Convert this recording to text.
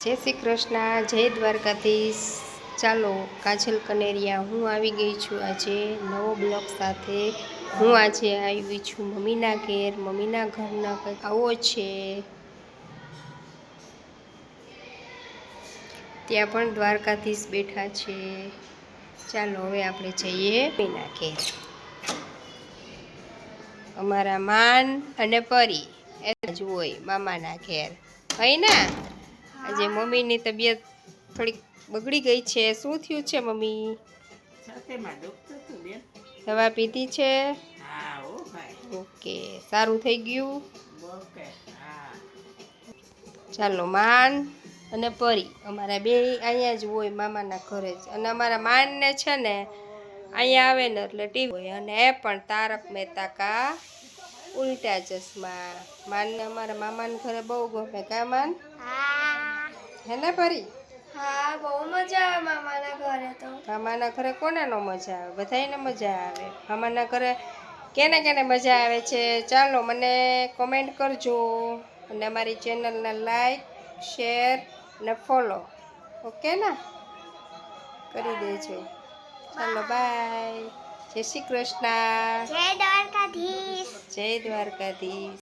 જય શ્રી કૃષ્ણ, જય દ્વારકાધીશ। ચાલો કાજલ કનેરિયા હું આવી ગઈ છું આજે નવો બ્લોગ સાથે। હું આજે આવી છું મમ્મીના ઘેર। મમ્મીના ઘરના કંઈક આવો છે, ત્યાં પણ દ્વારકાધીશ બેઠા છે। ચાલો હવે આપણે જઈએ મમ્મીના ઘેર। અમારા માન અને પરી એ જ હોય મામાના ઘેર હોય ને। આજે મમ્મીની તબિયત થોડીક બગડી ગઈ છે। શું થયું છે મમ્મી? દવા પીધી છે? ઓકે, સારું થઈ ગયું? ચાલો માન અને પરી અમારા બે અહીંયા જ હોય મામાના ઘરે જ। અને અમારા માનને છે ને અહીંયા આવે ને એટલે ટીવી હોય, અને એ પણ તારક મહેતા કા ઉલ્ટા ચશ્મા। માનને અમારા મામાના ઘરે બહુ ગમે, કા માન? હે ને પરી? હા, બહુ મજા આવે મામાના ઘરે તો। મામાના ઘરે કોને નો મજા આવે? બધાયને મજા આવે મામાના ઘરે। કેને કેને મજા આવે છે ચાલો મને કોમેન્ટ કરજો, અને અમારી ચેનલને લાઈક, શેર ને ફોલો ઓકે ને કરી દેજો। ચાલો બાય, જય શ્રી કૃષ્ણ, જય દ્વારકાધીશ। જય દ્વારકાધીશ।